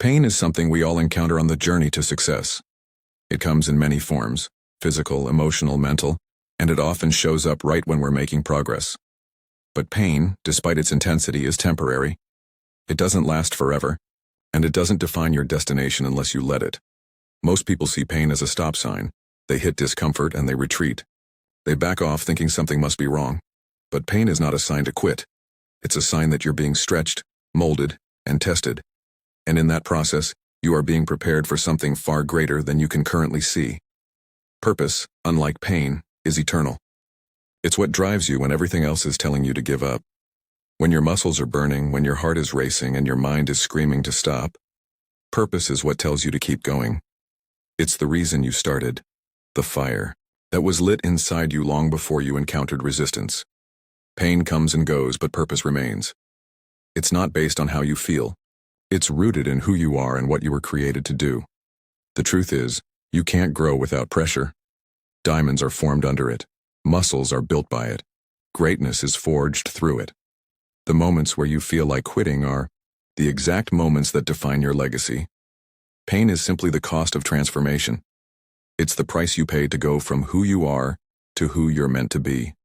Pain is something we all encounter on the journey to success. It comes in many forms: physical, emotional, mental, and it often shows up right when we're making progress. But pain, despite its intensity, is temporary. It doesn't last forever, and it doesn't define your destination unless you let it. Most people see pain as a stop sign. They hit discomfort and they retreat. They back off thinking something must be wrong. But pain is not a sign to quit. It's a sign that you're being stretched, molded, and tested. And in that process, you are being prepared for something far greater than you can currently see. Purpose, unlike pain, is eternal. It's what drives you when everything else is telling you to give up. When your muscles are burning, when your heart is racing, and your mind is screaming to stop, purpose is what tells you to keep going. It's the reason you started. The fire that was lit inside you long before you encountered resistance. Pain comes and goes, but purpose remains. It's not based on how you feel. It's rooted in who you are and what you were created to do. The truth is, you can't grow without pressure. Diamonds are formed under it. Muscles are built by it. Greatness is forged through it. The moments where you feel like quitting are the exact moments that define your legacy. Pain is simply the cost of transformation. It's the price you pay to go from who you are to who you're meant to be.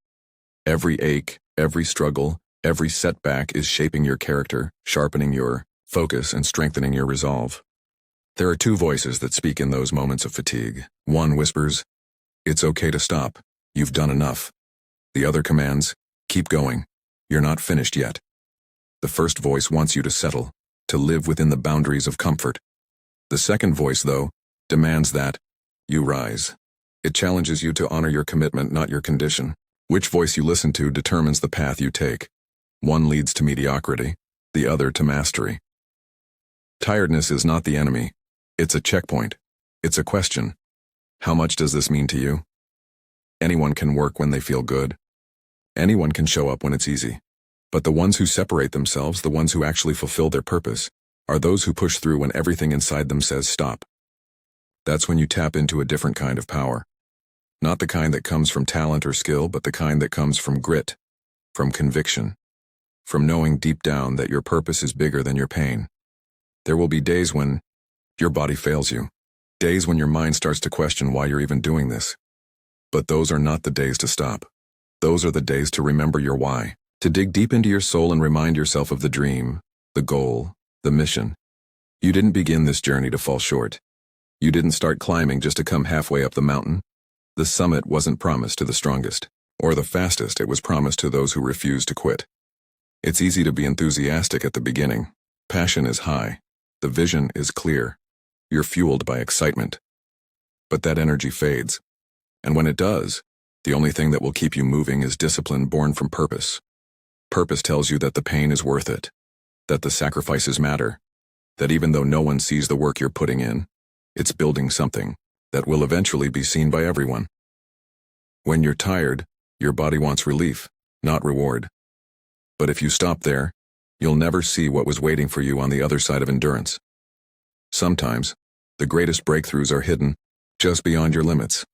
Every ache, every struggle, every setback is shaping your character, sharpening your focus, and strengthening your resolve. There are two voices that speak in those moments of fatigue. One whispers, "It's okay to stop. You've done enough." The other commands, "Keep going. You're not finished yet." The first voice wants you to settle, to live within the boundaries of comfort. The second voice, though, demands that you rise. It challenges you to honor your commitment, not your condition. Which voice you listen to determines the path you take. One leads to mediocrity, the other to mastery. Tiredness is not the enemy. It's a checkpoint. It's a question. How much does this mean to you? Anyone can work when they feel good. Anyone can show up when it's easy. But the ones who separate themselves, the ones who actually fulfill their purpose, are those who push through when everything inside them says stop. That's when you tap into a different kind of power. Not the kind that comes from talent or skill, but the kind that comes from grit, from conviction, from knowing deep down that your purpose is bigger than your pain. There will be days when your body fails you, days when your mind starts to question why you're even doing this. But those are not the days to stop. Those are the days to remember your why, to dig deep into your soul and remind yourself of the dream, the goal, the mission. You didn't begin this journey to fall short. You didn't start climbing just to come halfway up the mountain. The summit wasn't promised to the strongest, or the fastest. It was promised to those who refused to quit. It's easy to be enthusiastic at the beginning. Passion is high. The vision is clear. You're fueled by excitement. But that energy fades. And when it does, the only thing that will keep you moving is discipline born from purpose. Purpose tells you that the pain is worth it, that the sacrifices matter, that even though no one sees the work you're putting in, it's building something that will eventually be seen by everyone. When you're tired, your body wants relief, not reward. But if you stop there, you'll never see what was waiting for you on the other side of endurance. Sometimes, the greatest breakthroughs are hidden just beyond your limits.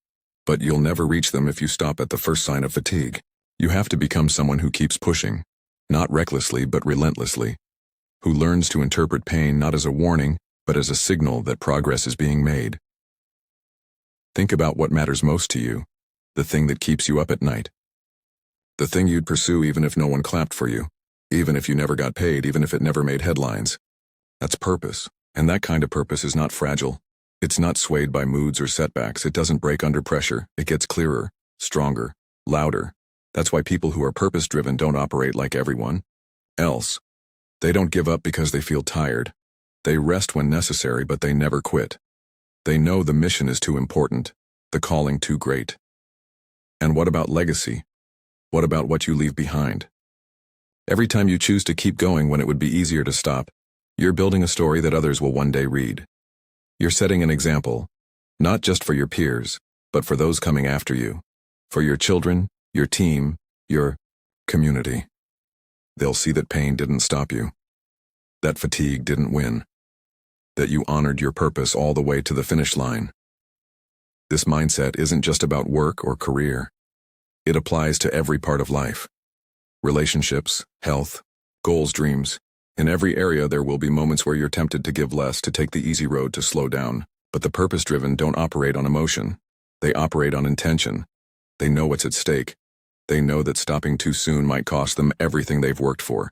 But you'll never reach them if you stop at the first sign of fatigue. You have to become someone who keeps pushing, not recklessly but relentlessly, who learns to interpret pain not as a warning, but as a signal that progress is being made. Think about what matters most to you, the thing that keeps you up at night. The thing you'd pursue even if no one clapped for you, even if you never got paid, even if it never made headlines. That's purpose, and that kind of purpose is not fragile. It's not swayed by moods or setbacks. It doesn't break under pressure. It gets clearer, stronger, louder. That's why people who are purpose-driven don't operate like everyone else. They don't give up because they feel tired. They rest when necessary, but they never quit. They know the mission is too important, the calling too great. And what about legacy? What about what you leave behind? Every time you choose to keep going when it would be easier to stop, you're building a story that others will one day read. You're setting an example, not just for your peers, but for those coming after you, for your children, your team, your community. They'll see that pain didn't stop you, that fatigue didn't win, that you honored your purpose all the way to the finish line. This mindset isn't just about work or career. It applies to every part of life. Relationships, health, goals, dreams. In every area there will be moments where you're tempted to give less, to take the easy road, to slow down. But the purpose-driven don't operate on emotion. They operate on intention. They know what's at stake. They know that stopping too soon might cost them everything they've worked for.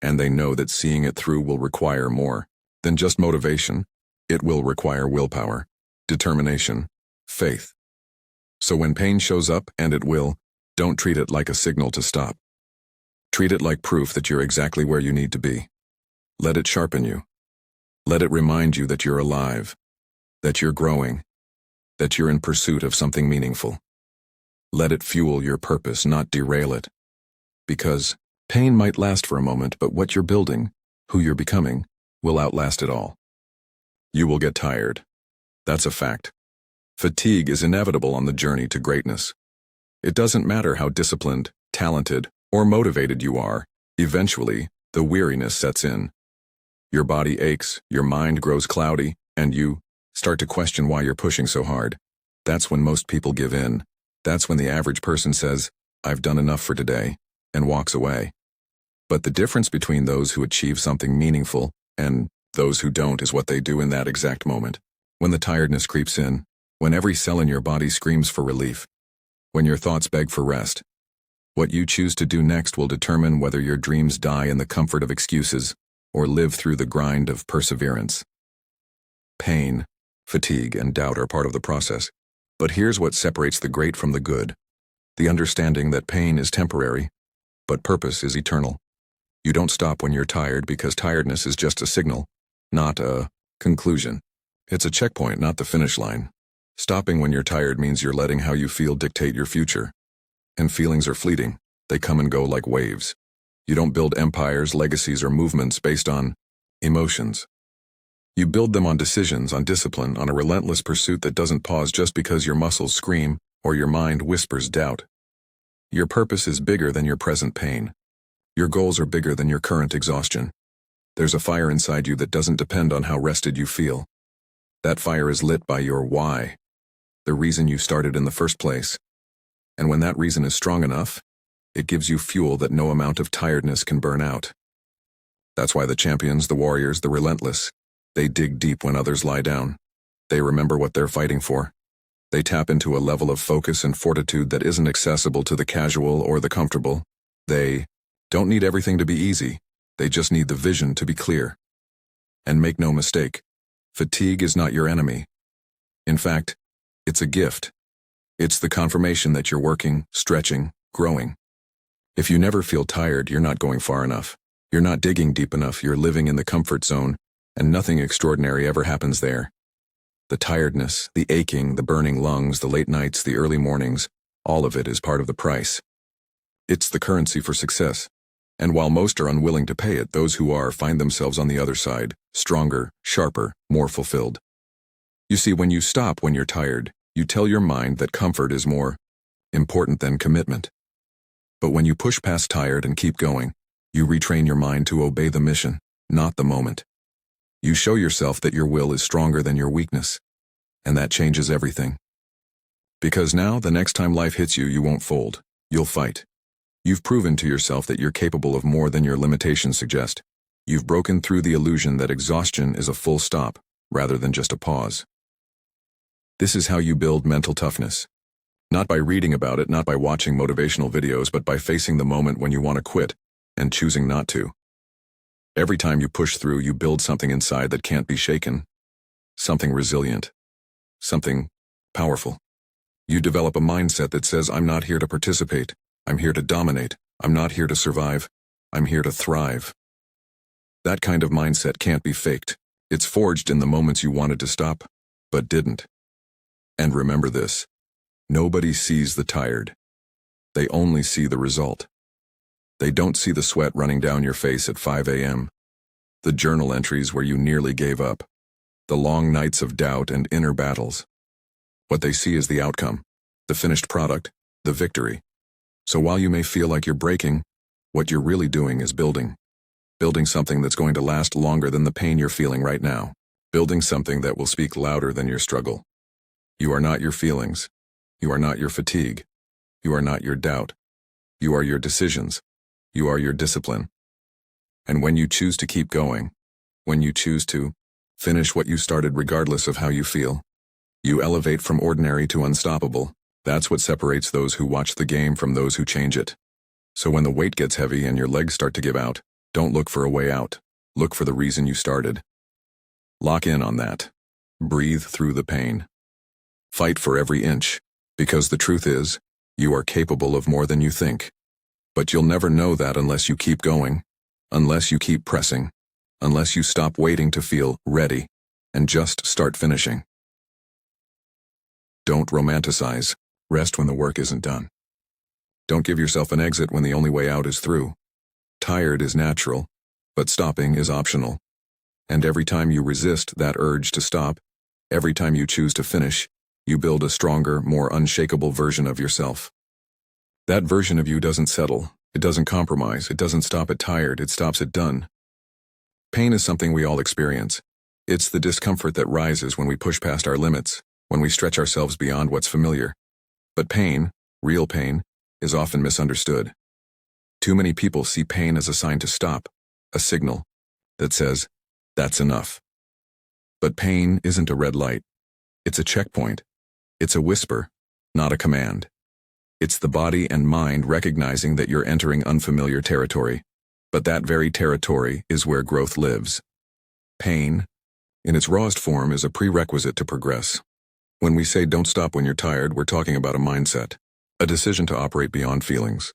And they know that seeing it through will require more than just motivation. It will require willpower, determination, faith. So when pain shows up, and it will, don't treat it like a signal to stop. Treat it like proof that you're exactly where you need to be. Let it sharpen you. Let it remind you that you're alive, that you're growing, that you're in pursuit of something meaningful. Let it fuel your purpose, not derail it. Because pain might last for a moment, but what you're building, who you're becoming, will outlast it all. You will get tired. That's a fact. Fatigue is inevitable on the journey to greatness. It doesn't matter how disciplined, talented, or motivated you are, eventually, the weariness sets in. Your body aches, your mind grows cloudy, and you start to question why you're pushing so hard. That's when most people give in. That's when the average person says, "I've done enough for today," and walks away. But the difference between those who achieve something meaningful and those who don't is what they do in that exact moment. When the tiredness creeps in, when every cell in your body screams for relief, when your thoughts beg for rest, what you choose to do next will determine whether your dreams die in the comfort of excuses or live through the grind of perseverance. Pain, fatigue, and doubt are part of the process. But here's what separates the great from the good: the understanding that pain is temporary, but purpose is eternal. You don't stop when you're tired, because tiredness is just a signal, not a conclusion. It's a checkpoint, not the finish line. Stopping when you're tired means you're letting how you feel dictate your future. And feelings are fleeting. They come and go like waves. You don't build empires, legacies, or movements based on emotions. You build them on decisions, on discipline, on a relentless pursuit that doesn't pause just because your muscles scream or your mind whispers doubt. Your purpose is bigger than your present pain. Your goals are bigger than your current exhaustion. There's a fire inside you that doesn't depend on how rested you feel. That fire is lit by your why, the reason you started in the first place. And when that reason is strong enough, it gives you fuel that no amount of tiredness can burn out. That's why the champions, the warriors, the relentless, they dig deep when others lie down. They remember what they're fighting for. They tap into a level of focus and fortitude that isn't accessible to the casual or the comfortable. They don't need everything to be easy. They just need the vision to be clear. And make no mistake, fatigue is not your enemy. In fact, it's a gift. It's the confirmation that you're working, stretching, growing. If you never feel tired, you're not going far enough. You're not digging deep enough. You're living in the comfort zone, and nothing extraordinary ever happens there. The tiredness, the aching, the burning lungs, the late nights, the early mornings, all of it is part of the price. It's the currency for success. And while most are unwilling to pay it, those who are find themselves on the other side, stronger, sharper, more fulfilled. You see, when you stop when you're tired, you tell your mind that comfort is more important than commitment. But when you push past tired and keep going, you retrain your mind to obey the mission, not the moment. You show yourself that your will is stronger than your weakness, and that changes everything. Because now, the next time life hits you, you won't fold. You'll fight. You've proven to yourself that you're capable of more than your limitations suggest. You've broken through the illusion that exhaustion is a full stop, rather than just a pause. This is how you build mental toughness. Not by reading about it, not by watching motivational videos, but by facing the moment when you want to quit, and choosing not to. Every time you push through, you build something inside that can't be shaken. Something resilient. Something powerful. You develop a mindset that says, "I'm not here to participate. I'm here to dominate. I'm not here to survive. I'm here to thrive." That kind of mindset can't be faked. It's forged in the moments you wanted to stop, but didn't. And remember this: nobody sees the tired. They only see the result. They don't see the sweat running down your face at 5 a.m., the journal entries where you nearly gave up, the long nights of doubt and inner battles. What they see is the outcome, the finished product, the victory. So while you may feel like you're breaking, what you're really doing is building. Building something that's going to last longer than the pain you're feeling right now. Building something that will speak louder than your struggle. You are not your feelings. You are not your fatigue. You are not your doubt. You are your decisions. You are your discipline. And when you choose to keep going, when you choose to finish what you started regardless of how you feel, you elevate from ordinary to unstoppable. That's what separates those who watch the game from those who change it. So when the weight gets heavy and your legs start to give out, don't look for a way out. Look for the reason you started. Lock in on that. Breathe through the pain. Fight for every inch, because the truth is, you are capable of more than you think. But you'll never know that unless you keep going, unless you keep pressing, unless you stop waiting to feel ready and just start finishing. Don't romanticize. Rest when the work isn't done. Don't give yourself an exit when the only way out is through. Tired is natural, but stopping is optional. And every time you resist that urge to stop, every time you choose to finish, you build a stronger, more unshakable version of yourself. That version of you doesn't settle, it doesn't compromise, it doesn't stop at tired, it stops at done. Pain is something we all experience. It's the discomfort that rises when we push past our limits, when we stretch ourselves beyond what's familiar. But pain, real pain, is often misunderstood. Too many people see pain as a sign to stop, a signal that says, that's enough. But pain isn't a red light. It's a checkpoint. It's a whisper, not a command. It's the body and mind recognizing that you're entering unfamiliar territory. But that very territory is where growth lives. Pain, in its rawest form, is a prerequisite to progress. When we say don't stop when you're tired, we're talking about a mindset, a decision to operate beyond feelings.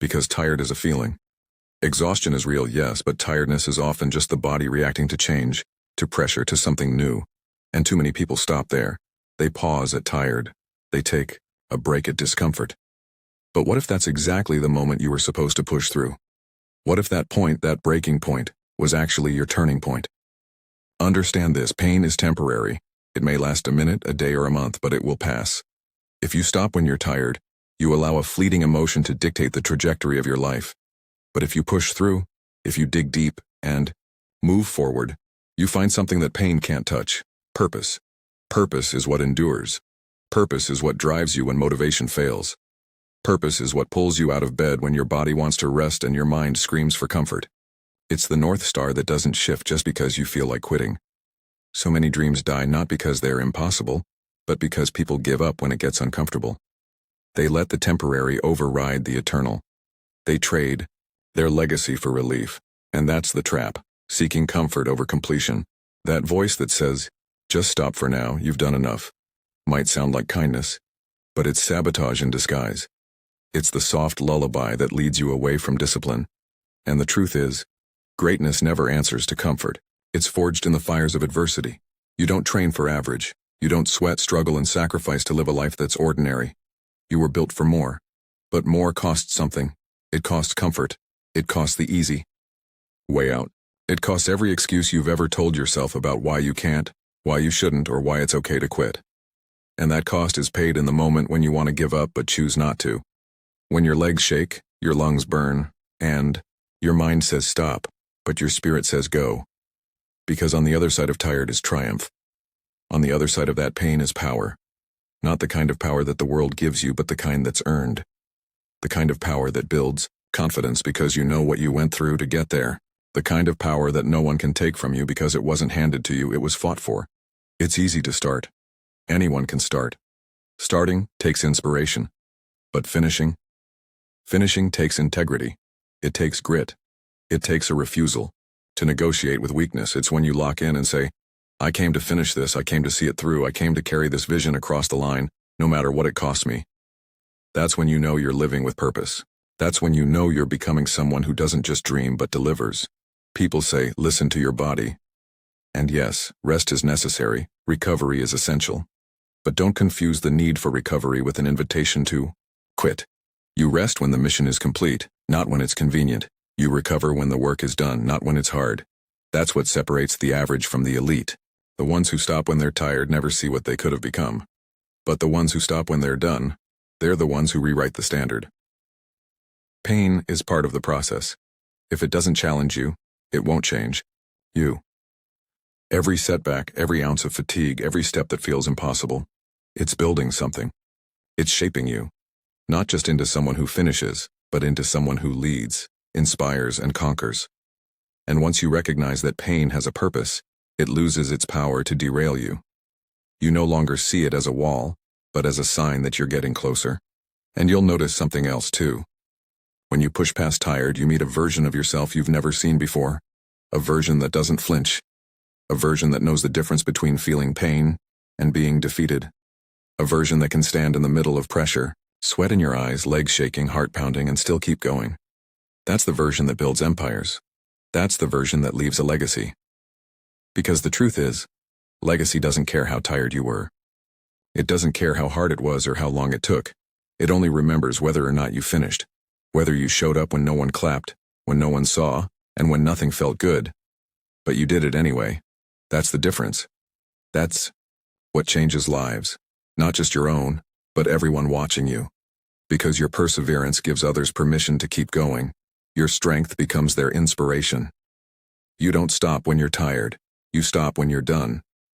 Because tired is a feeling. Exhaustion is real, yes, but tiredness is often just the body reacting to change, to pressure, to something new. And too many people stop there. They pause at tired. They take a break at discomfort. But what if that's exactly the moment you were supposed to push through? What if that point, that breaking point, was actually your turning point? Understand this, pain is temporary. It may last a minute, a day, or a month, but it will pass. If you stop when you're tired, you allow a fleeting emotion to dictate the trajectory of your life. But if you push through, if you dig deep, and move forward, you find something that pain can't touch. Purpose. Purpose is what endures. Purpose is what drives you when motivation fails. Purpose is what pulls you out of bed when your body wants to rest and your mind screams for comfort. It's the North Star that doesn't shift just because you feel like quitting. So many dreams die not because they're impossible, but because people give up when it gets uncomfortable. They let the temporary override the eternal. They trade their legacy for relief, and that's the trap, seeking comfort over completion. That voice that says, just stop for now, you've done enough, might sound like kindness, but it's sabotage in disguise. It's the soft lullaby that leads you away from discipline. And the truth is, greatness never answers to comfort. It's forged in the fires of adversity. You don't train for average. You don't sweat, struggle, and sacrifice to live a life that's ordinary. You were built for more. But more costs something. It costs comfort. It costs the easy way out. It costs every excuse you've ever told yourself about why you can't, why you shouldn't, or why it's okay to quit. And that cost is paid in the moment when you want to give up but choose not to. When your legs shake, your lungs burn, and your mind says stop, but your spirit says go. Because on the other side of tired is triumph. On the other side of that pain is power. Not the kind of power that the world gives you, but the kind that's earned. The kind of power that builds confidence because you know what you went through to get there. The kind of power that no one can take from you because it wasn't handed to you, it was fought for. It's easy to start. Anyone can start. Starting takes inspiration. But finishing takes integrity. It takes grit. It takes a refusal to negotiate with weakness. It's when you lock in and say, I came to finish this, I came to see it through, I came to carry this vision across the line, no matter what it costs me. That's when you know you're living with purpose. That's when you know you're becoming someone who doesn't just dream but delivers. People say, listen to your body. And yes, rest is necessary, recovery is essential. But don't confuse the need for recovery with an invitation to quit. You rest when the mission is complete, not when it's convenient. You recover when the work is done, not when it's hard. That's what separates the average from the elite. The ones who stop when they're tired never see what they could have become. But the ones who stop when they're done, they're the ones who rewrite the standard. Pain is part of the process. If it doesn't challenge you, it won't change you. Every setback, every ounce of fatigue, every step that feels impossible, it's building something. It's shaping you, not just into someone who finishes, but into someone who leads, inspires, and conquers. And once you recognize that pain has a purpose, it loses its power to derail you. You no longer see it as a wall, but as a sign that you're getting closer. And you'll notice something else too. When you push past tired, you meet a version of yourself you've never seen before. A version that doesn't flinch. A version that knows the difference between feeling pain and being defeated. A version that can stand in the middle of pressure, sweat in your eyes, legs shaking, heart pounding, and still keep going. That's the version that builds empires. That's the version that leaves a legacy. Because the truth is, legacy doesn't care how tired you were. It doesn't care how hard it was or how long it took. It only remembers whether or not you finished. Whether you showed up when no one clapped, when no one saw, and when nothing felt good. But you did it anyway. That's the difference. That's what changes lives. Not just your own, but everyone watching you. Because your perseverance gives others permission to keep going. Your strength becomes their inspiration. You don't stop when you're tired. You stop when you're done.